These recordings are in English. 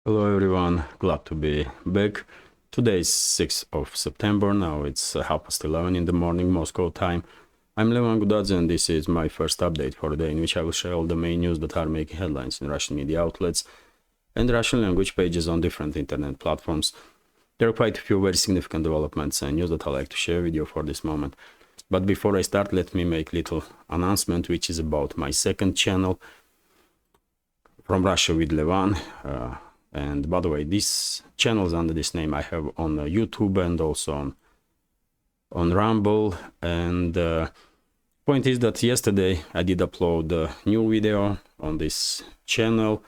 Hello everyone, glad to be back. Today is 6th of September, now it's 11:30 in the morning Moscow time. I'm Levan Gudadze and this is my first update for the day in which I will share all the main news that are making headlines in Russian media outlets and Russian language pages on different internet platforms. There are quite a few very significant developments and news that I'd like to share with you for this moment. But before I start, let me make a little announcement which is about my second channel, From Russia with Levan. And by the way, these channels under this name I have on YouTube and also on Rumble. And point is that yesterday I did upload a new video on this channel,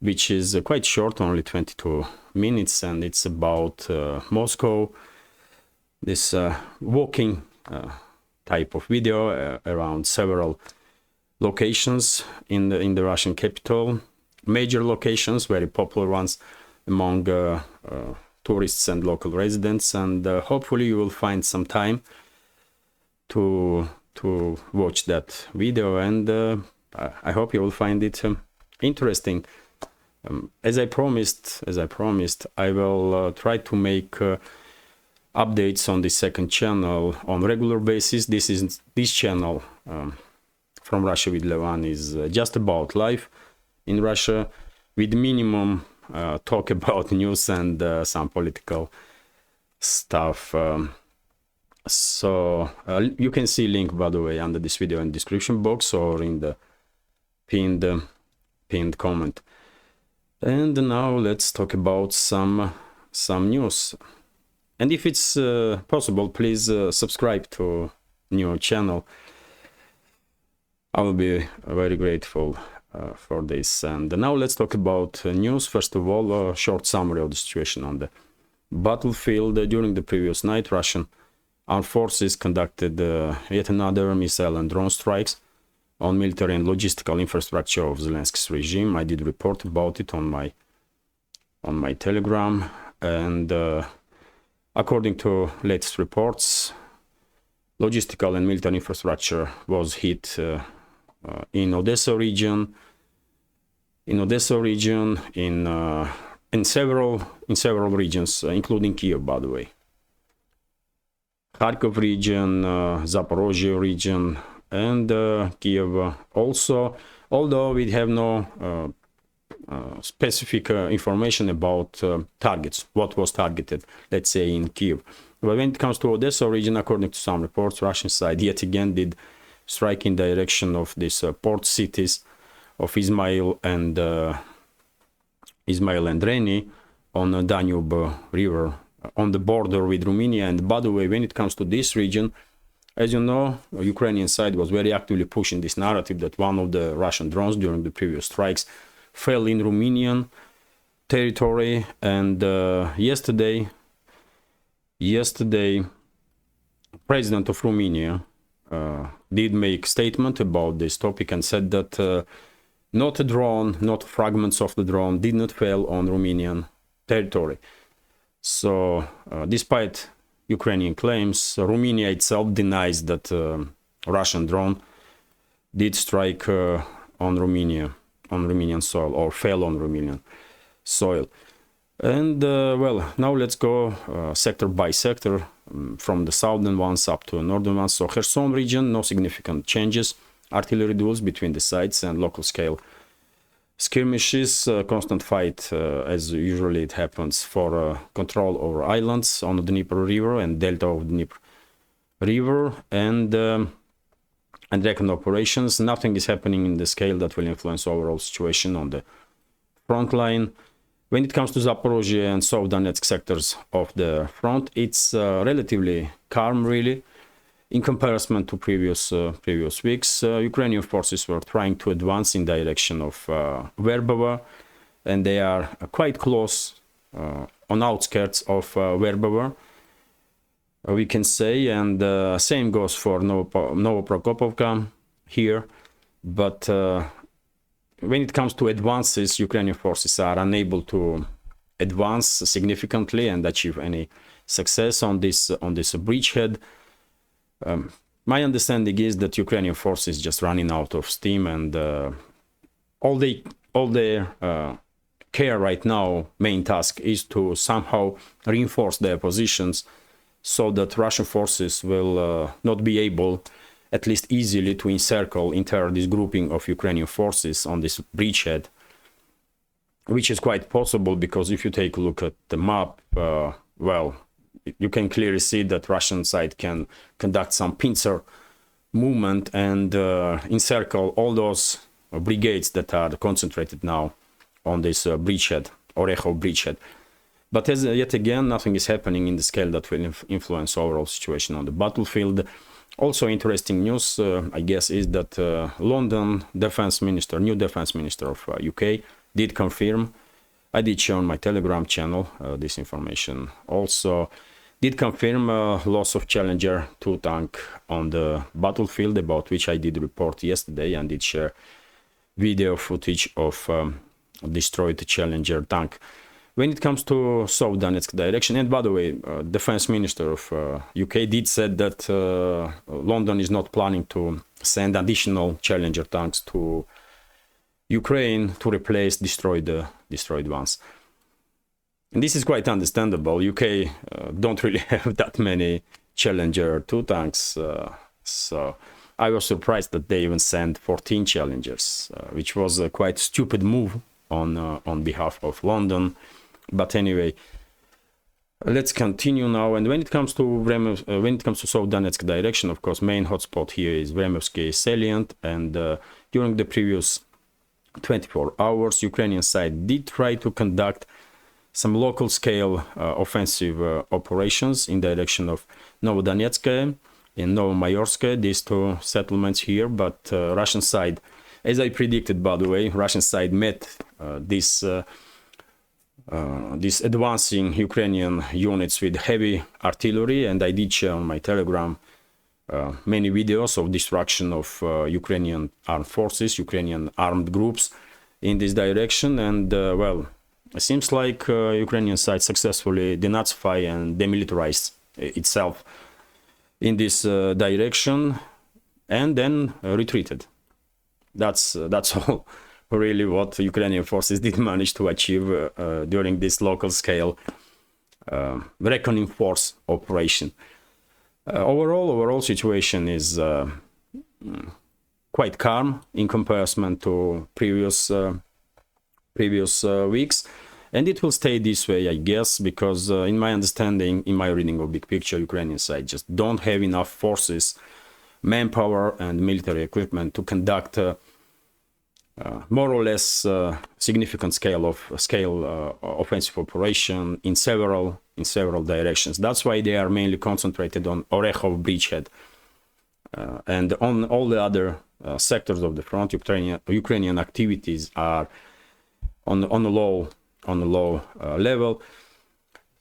which is quite short, only 22 minutes, and it's about Moscow. This walking type of video around several locations in the Russian capital. Major locations, very popular ones among tourists and local residents, and hopefully you will find some time to watch that video, and I hope you will find it interesting. As I promised, I will try to make updates on the second channel on regular basis. This channel, From Russia with Levan, is just about life in Russia, with minimum talk about news and some political stuff. So you can see link, by the way, under this video in description box or in the pinned comment. And now let's talk about some news. And if it's possible, please subscribe to new channel. I will be very grateful for this. And now let's talk about news. First of all, a short summary of the situation on the battlefield. During the previous night, Russian armed forces conducted yet another missile and drone strikes on military and logistical infrastructure of Zelensky's regime. I did report about it on my Telegram, and according to latest reports, logistical and military infrastructure was hit in Odessa region, in several regions, including Kyiv, by the way, Kharkov region, Zaporozhye region, and Kyiv also. Although we have no specific information about targets, what was targeted, let's say in Kyiv. But when it comes to Odessa region, according to some reports, Russian side yet again did strike in direction of these port cities of Izmail and Reni on the Danube river on the border with Romania. And by the way, when it comes to this region, as you know, the Ukrainian side was very actively pushing this narrative that one of the Russian drones during the previous strikes fell in Romanian territory. And yesterday, President of Romania did make statement about this topic and said that not a drone, not fragments of the drone did not fall on Romanian territory. So despite Ukrainian claims, Romania itself denies that Russian drone did strike on Romanian soil or fell on Romanian soil. And well, now let's go sector by sector, from the southern ones up to the northern ones. So Kherson region, no significant changes. Artillery duels between the sides and local scale skirmishes, constant fight as usually it happens for control over islands on the Dnieper River and delta of the Dnieper River, and recon operations. Nothing is happening in the scale that will influence overall situation on the front line. When it comes to Zaporozhye and South Donetsk sectors of the front, it's relatively calm, really, in comparison to previous weeks. Ukrainian forces were trying to advance in direction of Verbova, and they are quite close on outskirts of Verbova, we can say, and same goes for Novoprokopovka here. But when it comes to advances, Ukrainian forces are unable to advance significantly and achieve any success on this bridgehead. My understanding is that Ukrainian forces just running out of steam, and all their care right now, main task, is to somehow reinforce their positions so that Russian forces will not be able, at least easily, to encircle entire this grouping of Ukrainian forces on this bridgehead, which is quite possible because if you take a look at the map, well, you can clearly see that Russian side can conduct some pincer movement and encircle all those brigades that are concentrated now on this bridgehead, Orechov bridgehead. But as yet again, nothing is happening in the scale that will influence overall situation on the battlefield. Also interesting news, I guess, is that London defense minister, new defense minister of UK, did confirm, I did share on my Telegram channel this information, also did confirm loss of Challenger 2 tank on the battlefield, about which I did report yesterday and did share video footage of destroyed Challenger tank. When it comes to South Donetsk direction, and by the way, defense minister of UK did said that London is not planning to send additional Challenger tanks to Ukraine to replace destroyed ones. And this is quite understandable. UK don't really have that many Challenger 2 tanks, so I was surprised that they even sent 14 Challengers, which was a quite stupid move on behalf of London. But anyway, let's continue now. And when it comes to South Donetsk direction, of course, main hotspot here is Vremevsky salient, and during the previous 24 hours, Ukrainian side did try to conduct some local scale offensive operations in direction of Novodonetsk and Novomayorsk, these two settlements here. But Russian side, as I predicted, by the way, Russian side met these advancing Ukrainian units with heavy artillery, and I did share on my Telegram many videos of destruction of Ukrainian armed forces, Ukrainian armed groups in this direction. And well, it seems like Ukrainian side successfully denazify and demilitarize itself in this direction and then retreated. That's all really what Ukrainian forces did manage to achieve during this local scale reckoning force operation. Overall situation is quite calm in comparison to previous weeks, and it will stay this way, I guess, because in my understanding, in my reading of big picture, Ukrainian side just don't have enough forces, manpower and military equipment to conduct more or less significant scale offensive operation in several directions. That's why they are mainly concentrated on Orechov bridgehead, and on all the other sectors of the front. Ukrainian activities are on a low level.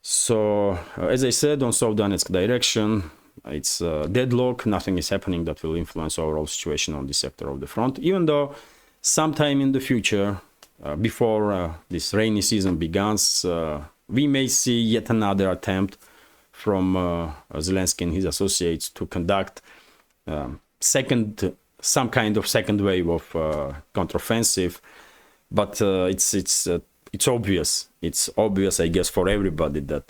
So as I said, on South Donetsk direction, it's deadlock. Nothing is happening that will influence overall situation on this sector of the front, even though sometime in the future, before this rainy season begins, we may see yet another attempt from Zelensky and his associates to conduct some kind of second wave of counteroffensive. But it's obvious. It's obvious, I guess, for everybody that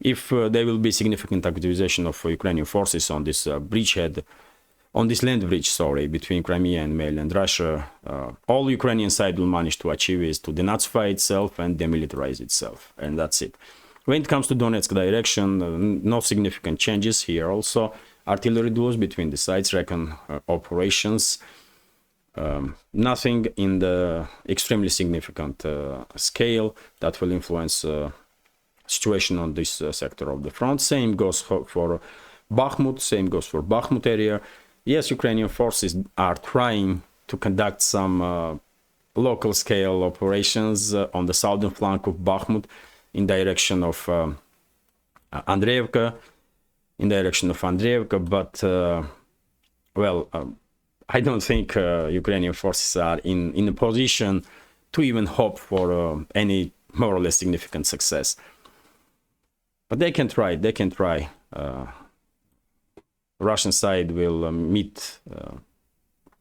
if there will be significant activization of Ukrainian forces on this bridgehead, on this land bridge, between Crimea and mainland Russia, all Ukrainian side will manage to achieve is to denazify itself and demilitarize itself, and that's it. When it comes to Donetsk direction, no significant changes here. Also, artillery duels between the sides, recon operations, nothing in the extremely significant scale that will influence situation on this sector of the front. Same goes for Bakhmut, same goes for Bakhmut area. Yes, Ukrainian forces are trying to conduct some local scale operations on the southern flank of Bakhmut in direction of Andreevka, but well, I don't think Ukrainian forces are in a position to even hope for any more or less significant success. But they can try. Russian side will meet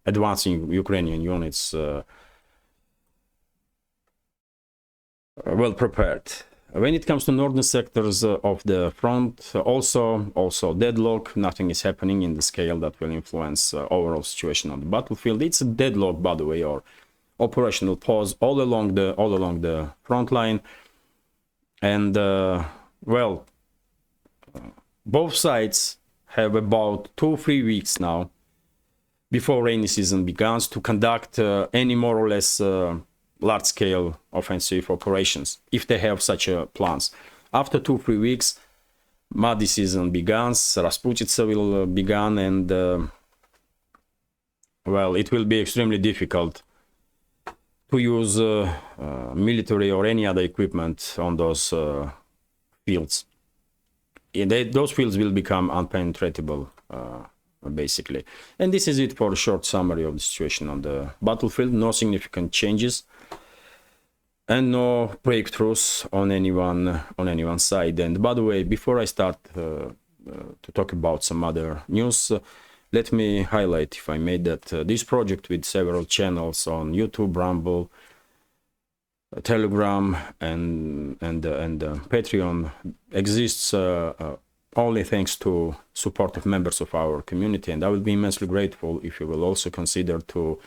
advancing Ukrainian units well prepared. When it comes to northern sectors of the front, also deadlock. Nothing is happening in the scale that will influence overall situation on the battlefield. It's a deadlock, by the way, or operational pause all along the front line. And well, both sides have about 2-3 weeks now before rainy season begins to conduct any more or less large-scale offensive operations, if they have such plans. After 2-3 weeks, muddy season begins, Rasputitsa will begin, and well, it will be extremely difficult to use military or any other equipment on those fields. Those fields will become unpenetratable, basically. And this is it for a short summary of the situation on the battlefield. No significant changes and no breakthroughs on anyone's side. And by the way, before I start to talk about some other news, let me highlight, if I may, that this project with several channels on YouTube, Rumble, Telegram, and Patreon exists only thanks to support of members of our community, and I will be immensely grateful if you will also consider to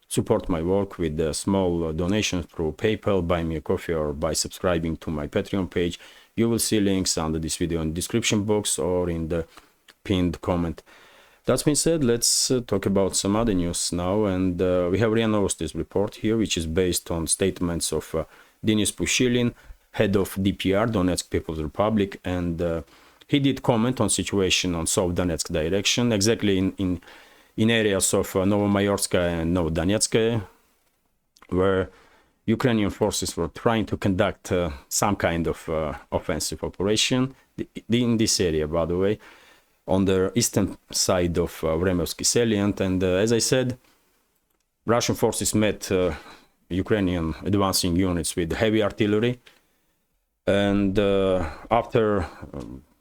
support my work with a small donation through PayPal, Buy Me a Coffee, or by subscribing to my Patreon page. You will see links under this video in the description box or in the pinned comment. That being said, let's talk about some other news now, and we have RIA Novosti's report here, which is based on statements of Denis Pushilin, head of DPR, Donetsk People's Republic, and he did comment on situation on South Donetsk direction, exactly in areas of Novomayorskaya and Novodonetskaya, where Ukrainian forces were trying to conduct some kind of offensive operation in this area, by the way, on the eastern side of Vremovsky salient. And as I said, Russian forces met Ukrainian advancing units with heavy artillery, and after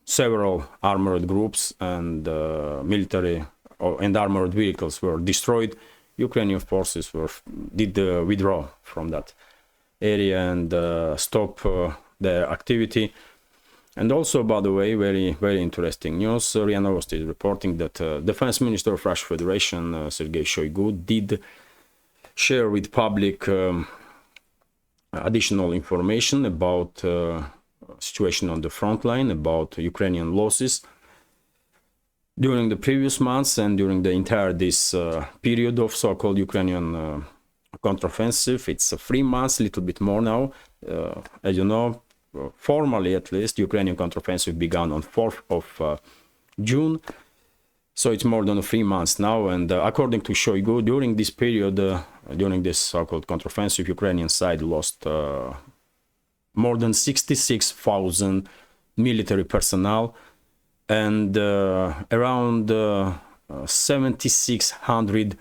several armored groups and military and armored vehicles were destroyed, Ukrainian forces did withdraw from that area and stop their activity. And also, by the way, very interesting news, RIA Novosti is reporting that Defense Minister of Russian Federation, Sergey Shoigu, did share with public additional information about situation on the front line, about Ukrainian losses during the previous months and during the entire this period of so-called Ukrainian counteroffensive. It's 3 months, a little bit more now. As you know, formally at least, Ukrainian counteroffensive began on 4th of June. So it's more than 3 months now. And according to Shoigu, during this period, during this so-called counteroffensive, Ukrainian side lost more than 66,000 military personnel and around 7,600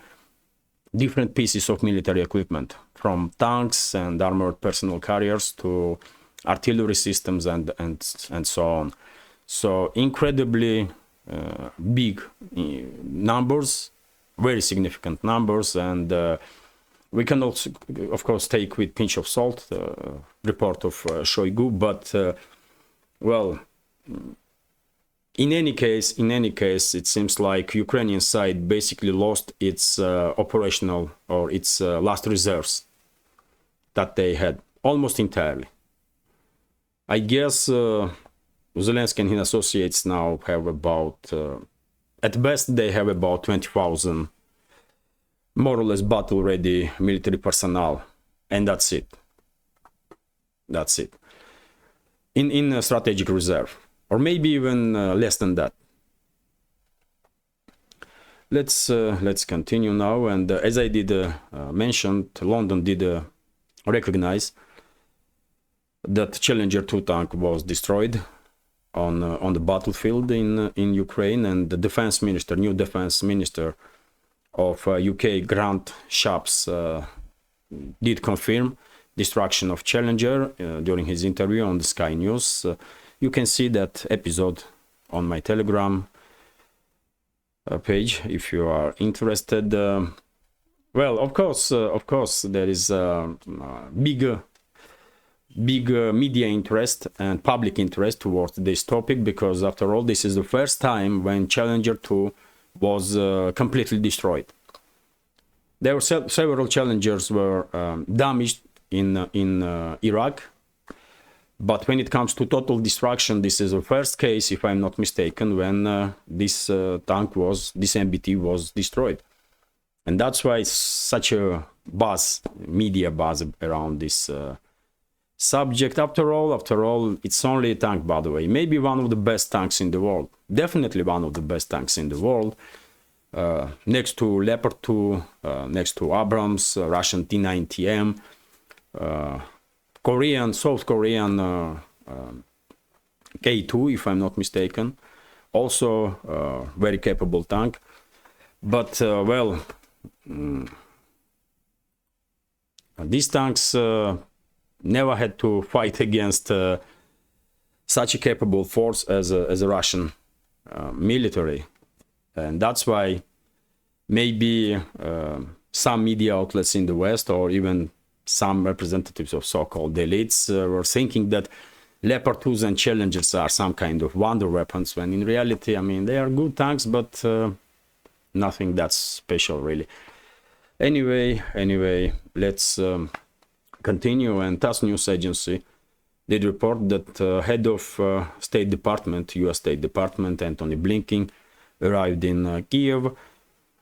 different pieces of military equipment, from tanks and armored personnel carriers to artillery systems and so on. So incredibly big numbers, very significant numbers, and we can also, of course, take with pinch of salt the report of Shoigu, but well, in any case, it seems like Ukrainian side basically lost its operational or its last reserves that they had almost entirely. I guess Zelensky and his associates now have about, at best, they have about 20,000 more or less battle-ready military personnel, and that's it. That's it. In a strategic reserve, or maybe even less than that. Let's continue now, and as I did mention, London did recognize that Challenger 2 tank was destroyed on the battlefield in Ukraine, and the defense minister, new defense minister of UK, Grant Shapps, did confirm destruction of Challenger during his interview on the Sky News. You can see that episode on my Telegram page if you are interested. Well, of course, there is a big big media interest and public interest towards this topic, because after all, this is the first time when Challenger 2 was completely destroyed. There were several Challengers were damaged in Iraq, but when it comes to total destruction, this is the first case, if I'm not mistaken, when this tank was, this MBT was destroyed. And that's why it's such a buzz, media buzz around this subject. After all, it's only a tank, by the way. Maybe one of the best tanks in the world. Definitely one of the best tanks in the world. Next to Leopard 2, next to Abrams, Russian T-90M, South Korean K2, if I'm not mistaken. Also very capable tank. But, well, these tanks never had to fight against such a capable force as a Russian military. And that's why maybe some media outlets in the West, or even some representatives of so-called elites, were thinking that Leopard 2s and Challengers are some kind of wonder weapons, when in reality, I mean, they are good tanks, but nothing that's special, really. Anyway, let's continue. And TASS news agency did report that head of State Department, U.S. State Department, Antony Blinken, arrived in Kyiv.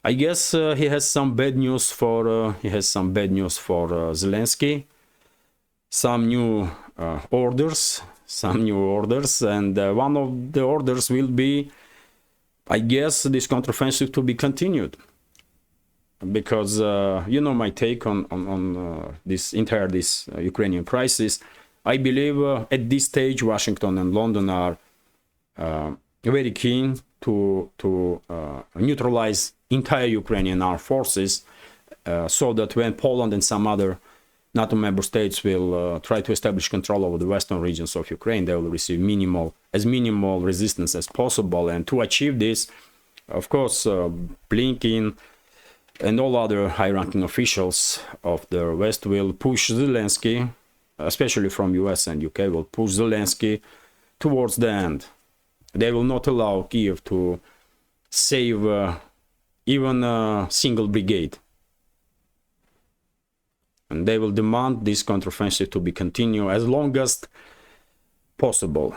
I guess he has some bad news for Zelensky. Some new orders, and one of the orders will be, I guess, this counteroffensive to be continued. Because you know my take on this Ukrainian crisis. I believe at this stage Washington and London are very keen to neutralize entire Ukrainian armed forces, so that when Poland and some other NATO member states will try to establish control over the western regions of Ukraine, they will receive minimal resistance as possible. And to achieve this, of course, Blinken and all other high-ranking officials of the West will push Zelensky, especially from US and UK, will push Zelensky towards the end. They will not allow Kyiv to save even a single brigade. And they will demand this counteroffensive to be continued as long as possible.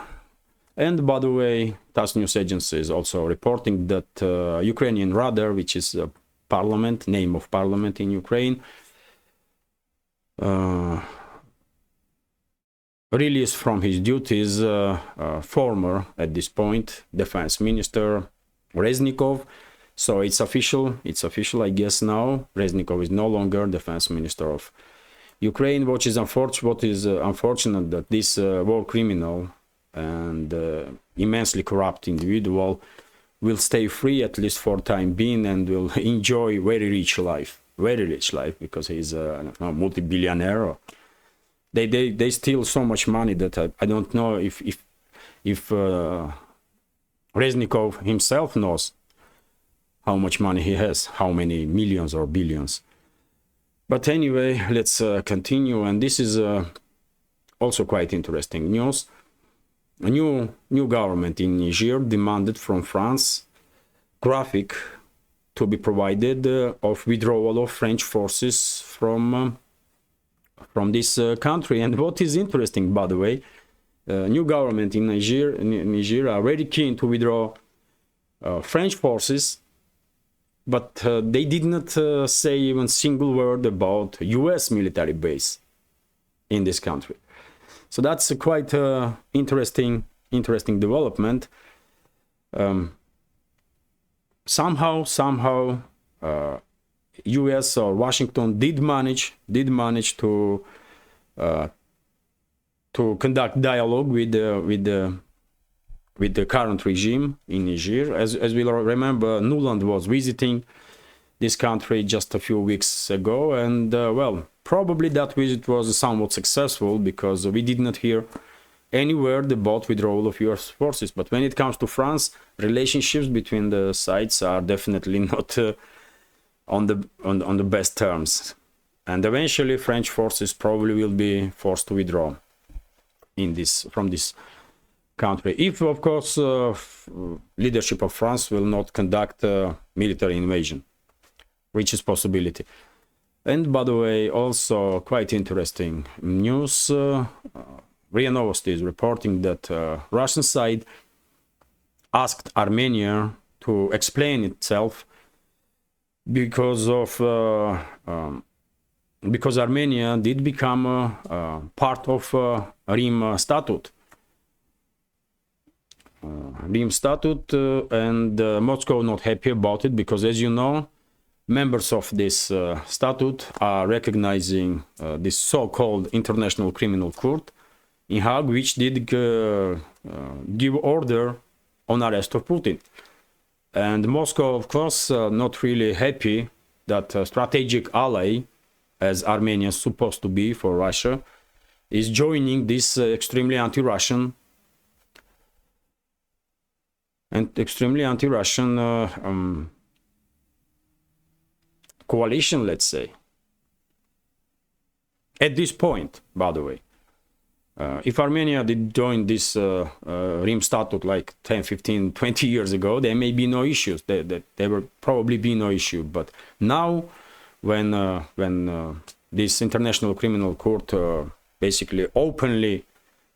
And by the way, TASS news agency is also reporting that Ukrainian Radar, which is parliament, name of parliament in Ukraine, released from his duties former, at this point, defense minister Reznikov. So it's official, I guess now. Reznikov is no longer defense minister of Ukraine, what is unfortunate that this war criminal and immensely corrupt individual will stay free, at least for time being, and will enjoy very rich life, because he's a multi-billionaire. They steal so much money that I don't know if Reznikov himself knows how much money he has, how many millions or billions. But anyway, let's continue. And this is also quite interesting news. A new government in Niger demanded from France graphic to be provided of withdrawal of French forces from this country. And what is interesting, by the way, new government in Niger are very keen to withdraw French forces, but they did not say even single word about US military base in this country. So that's a quite interesting development. Somehow, US or Washington did manage to conduct dialogue with the current regime in Niger. As we remember, Nuland was visiting this country just a few weeks ago, and well, probably that visit was somewhat successful, because we did not hear any word about withdrawal of US forces. But when it comes to France, relationships between the sides are definitely not on the best terms, and eventually French forces probably will be forced to withdraw. in this from this country, if of course leadership of France will not conduct a military invasion, which is possibility. And by the way, also quite interesting news, RIA Novosti is reporting that Russian side asked Armenia to explain itself because Armenia did become part of Rim Statute. Rim Statute, and Moscow not happy about it because, as you know, members of this statute are recognizing this so-called International Criminal Court in Hague, which did give order on arrest of Putin. And Moscow, of course, not really happy that a strategic ally, as Armenia is supposed to be for Russia, is joining this extremely anti-Russian coalition, let's say. At this point, by the way, if Armenia did join this Rim Statute like 10, 15, 20 years ago, there may be no issues. There will probably be no issue. But now, when this International Criminal Court basically openly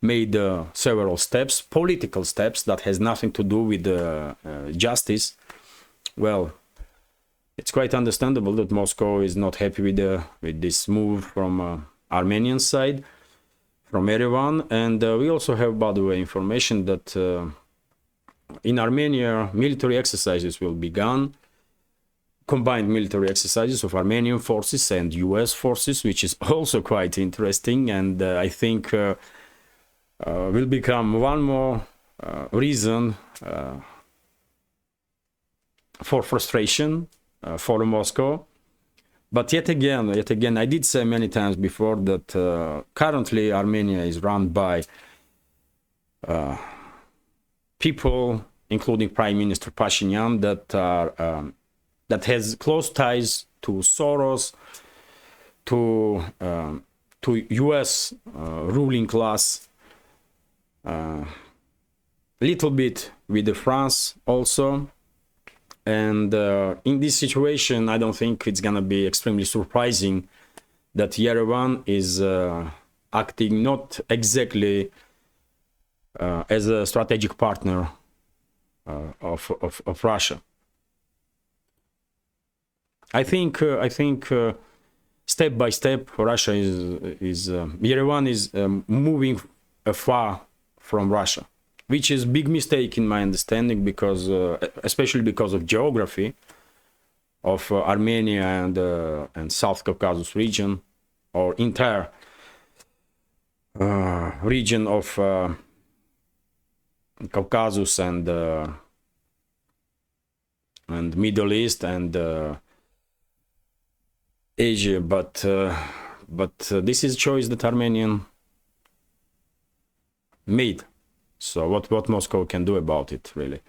made several steps, political steps that has nothing to do with justice, well, it's quite understandable that Moscow is not happy with this move from Armenian side, from Yerevan. And we also have, by the way, information that in Armenia military exercises will begun, combined military exercises of Armenian forces and US forces, which is also quite interesting, and I think will become one more reason for frustration for Moscow. But yet again, I did say many times before that currently Armenia is run by people, including Prime Minister Pashinyan, that has close ties to Soros, to US ruling class, little bit with the France also. And in this situation, I don't think it's gonna be extremely surprising that Yerevan is acting not exactly as a strategic partner of Russia. I think step by step, Russia Yerevan is moving far from Russia, which is big mistake in my understanding, because especially because of geography of Armenia and South Caucasus region, or entire region of Caucasus and Middle East and Asia, but this is a choice that Armenian made. So what Moscow can do about it, really?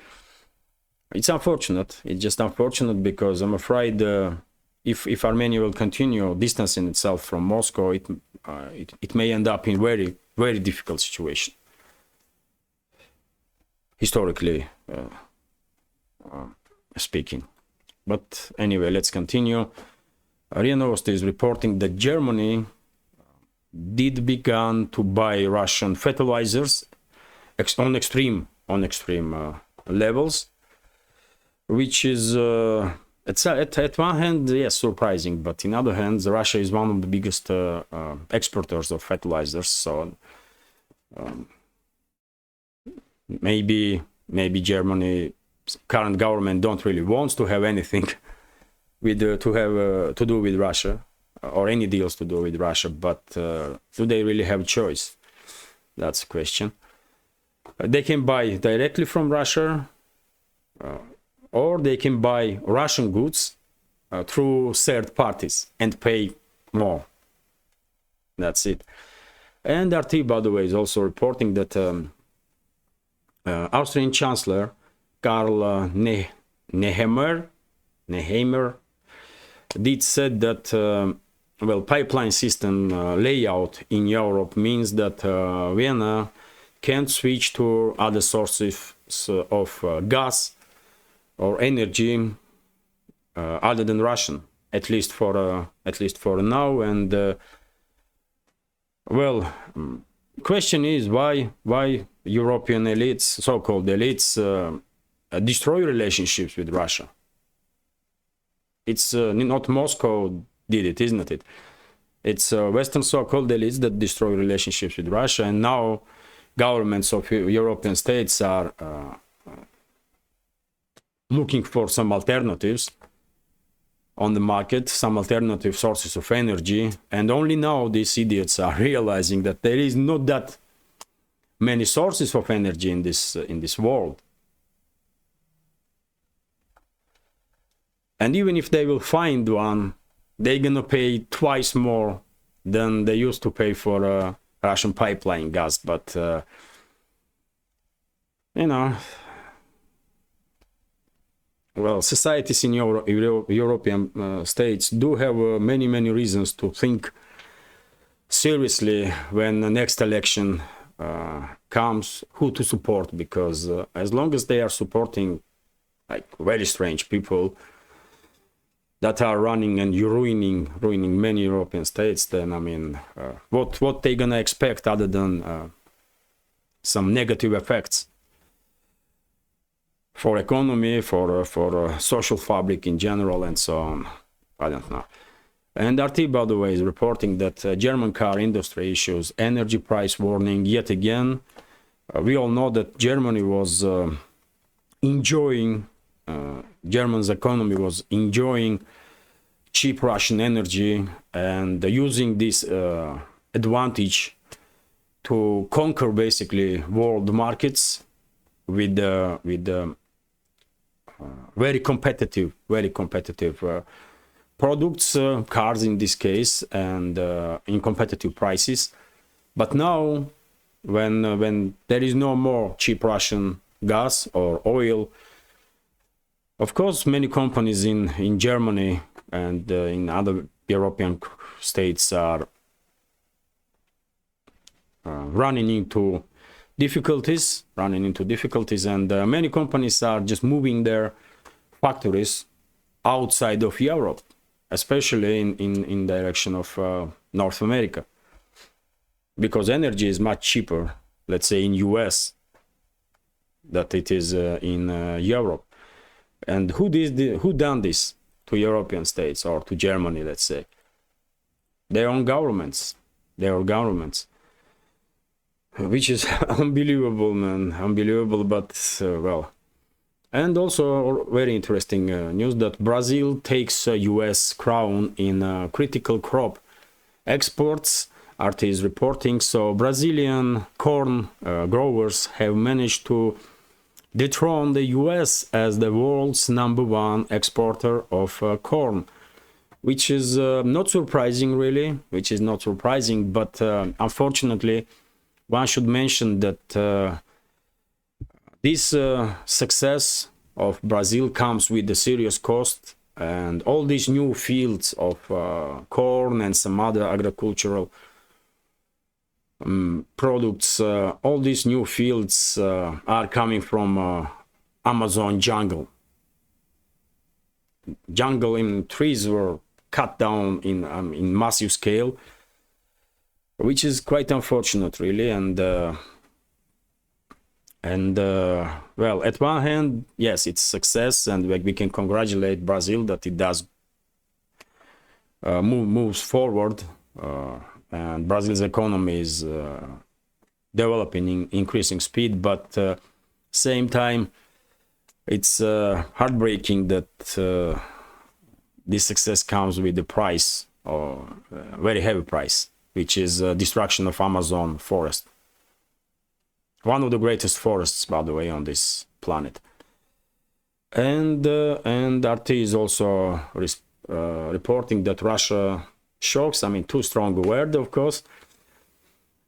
It's unfortunate. It's just unfortunate, because I'm afraid if Armenia will continue distancing itself from Moscow, it may end up in very, very difficult situation, historically speaking. But anyway, let's continue. RIA Novosti is reporting that Germany did begin to buy Russian fertilizers on extreme levels, which is at one hand, yes, surprising, but in other hands, Russia is one of the biggest exporters of fertilizers. So maybe Germany's current government don't really wants to have anything with to do with Russia, or any deals to do with Russia, but do they really have a choice? That's the question. They can buy directly from Russia, or they can buy Russian goods through third parties and pay more. That's it. And RT, by the way, is also reporting that Austrian Chancellor Karl Nehammer did said that well, pipeline system layout in Europe means that Vienna can't switch to other sources of gas or energy other than Russian, at least for now. And well, question is why European elites, so-called elites, destroy relationships with Russia. It's not Moscow did it, isn't it? It's Western so-called elites that destroy relationships with Russia, and now governments of European states are looking for some alternatives on the market, some alternative sources of energy, and only now these idiots are realizing that there is not that many sources of energy in this world. And even if they will find one, they're gonna pay twice more than they used to pay for Russian pipeline gas. But you know, well, societies in European states do have many reasons to think seriously when the next election comes, who to support, because as long as they are supporting like very strange people that are running and ruining many European states, then I mean, what they gonna expect other than some negative effects for economy, for social fabric in general, and so on? I don't know. And RT, by the way, is reporting that German car industry issues energy price warning yet again. We all know that Germany was enjoying, German's economy was enjoying cheap Russian energy and using this advantage to conquer basically world markets with very competitive products, cars in this case, and in competitive prices. But now, when there is no more cheap Russian gas or oil, of course, many companies in Germany and in other European states are running into difficulties, and many companies are just moving their factories outside of Europe, especially in direction of North America, because energy is much cheaper, let's say in US, that it is in Europe. And who done this to European states or to Germany, let's say? Their own governments, which is unbelievable, man, unbelievable. But well, and also very interesting news that Brazil takes US crown in critical crop exports. RT is reporting. So Brazilian corn growers have managed to dethrone the US as the world's #1 exporter of corn, which is not surprising, really, but unfortunately, one should mention that this success of Brazil comes with a serious cost, and all these new fields of corn and some other agricultural products, all these new fields are coming from Amazon jungle. In trees were cut down in massive scale, which is quite unfortunate, really. And well, at one hand, yes, it's success, and we can congratulate Brazil that it does moves forward. And Brazil's economy is developing in increasing speed, but same time, it's heartbreaking that this success comes with the price, or very heavy price, which is destruction of Amazon forest. One of the greatest forests, by the way, on this planet. And RT is also reporting that Russia shocks, I mean, too strong a word, of course,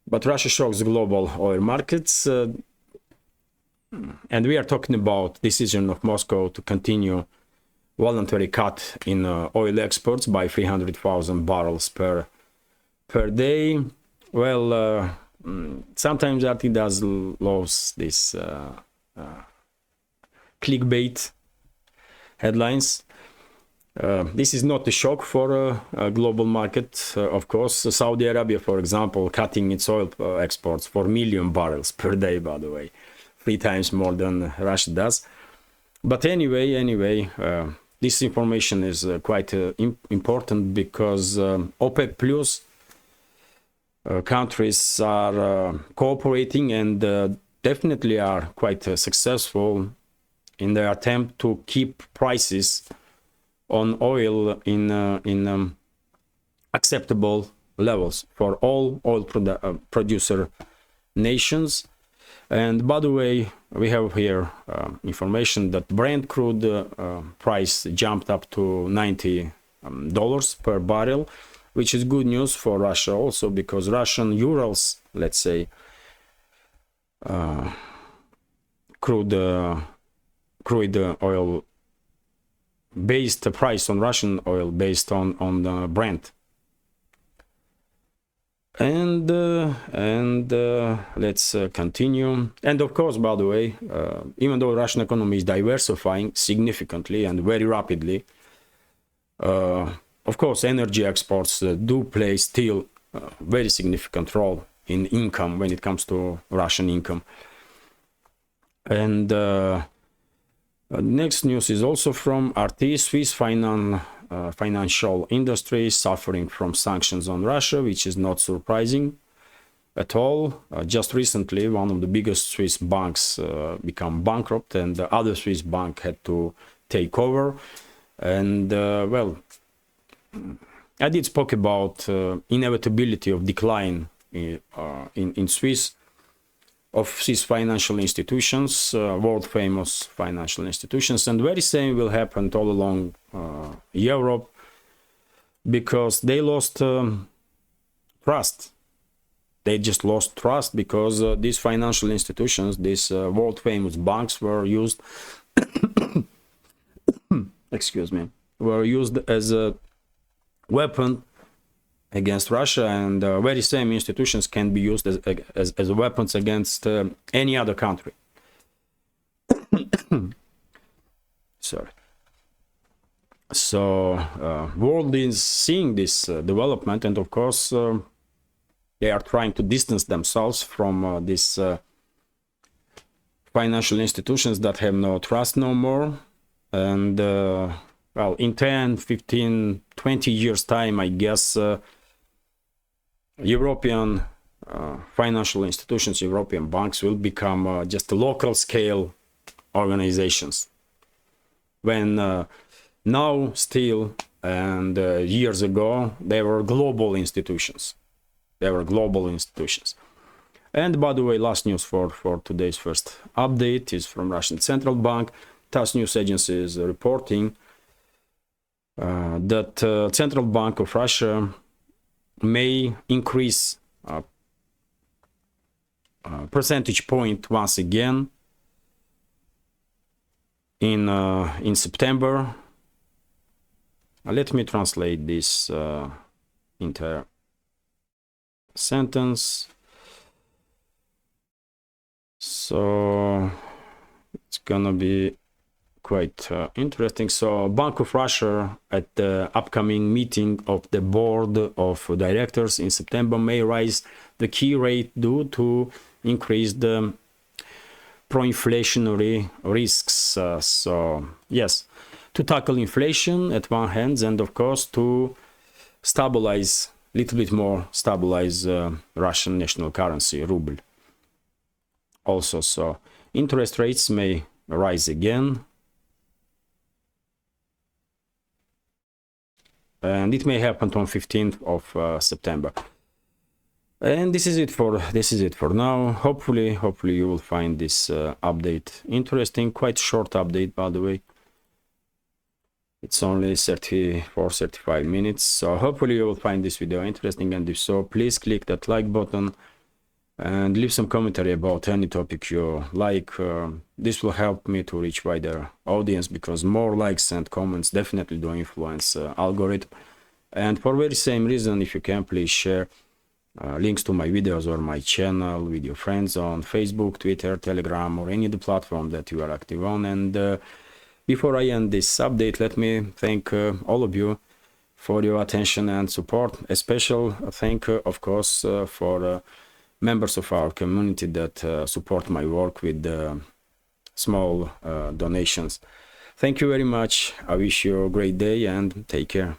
but Russia shocks global oil markets. And we are talking about decision of Moscow to continue voluntary cut in oil exports by 300,000 barrels per day. Well, sometimes RT does lose this clickbait headlines. This is not a shock for a global market, of course. Saudi Arabia, for example, cutting its oil exports for 1 million barrels per day, by the way, 3 times more than Russia does. But anyway, this information is quite important because OPEC Plus countries are cooperating and definitely are quite successful in their attempt to keep prices on oil in acceptable levels for all oil producer nations. And by the way, we have here information that Brent crude price jumped up to $90 per barrel, which is good news for Russia also, because Russian Urals, let's say, crude oil based price on Russian oil based on Brent. And let's continue. And of course, by the way, even though Russian economy is diversifying significantly and very rapidly, of course, energy exports do play still a very significant role in income when it comes to Russian income. And next news is also from RT. Swiss financial industry suffering from sanctions on Russia, which is not surprising at all. Just recently, one of the biggest Swiss banks became bankrupt, and the other Swiss bank had to take over. And well, I did spoke about inevitability of decline in Swiss financial institutions, world famous financial institutions, and very same will happen all along Europe, because they lost trust. They just lost trust because these financial institutions, these world famous banks, were used excuse me, were used as a weapon against Russia, and very same institutions can be used as weapons against any other country. Sorry. So world is seeing this development, and of course they are trying to distance themselves from these financial institutions that have no trust no more. And well, in 10, 15, 20 years time, I guess European financial institutions, European banks will become just local scale organizations. When now still and years ago, they were global institutions. They were global institutions. And by the way, last news for today's first update is from Russian Central Bank. TASS news agency is reporting that Central Bank of Russia may increase percentage point once again in September. Let me translate this entire sentence. So it's gonna be quite interesting. So Bank of Russia at the upcoming meeting of the board of directors in September may raise the key rate due to increase the pro-inflationary risks. So yes, to tackle inflation at one hand, and of course to stabilize, little bit more stabilize Russian national currency, ruble. Also, so interest rates may rise again, and it may happen on 15th of September. And this is it for now. Hopefully you will find this update interesting. Quite short update, by the way. It's only 34-35 minutes. So hopefully you will find this video interesting, and if so, please click that like button and leave some commentary about any topic you like. This will help me to reach wider audience, because more likes and comments definitely do influence algorithm. And for very same reason, if you can, please share links to my videos or my channel with your friends on Facebook, Twitter, Telegram, or any of the platform that you are active on. And before I end this update, let me thank all of you for your attention and support. A special thank, of course, for members of our community that support my work with small donations. Thank you very much. I wish you a great day and take care.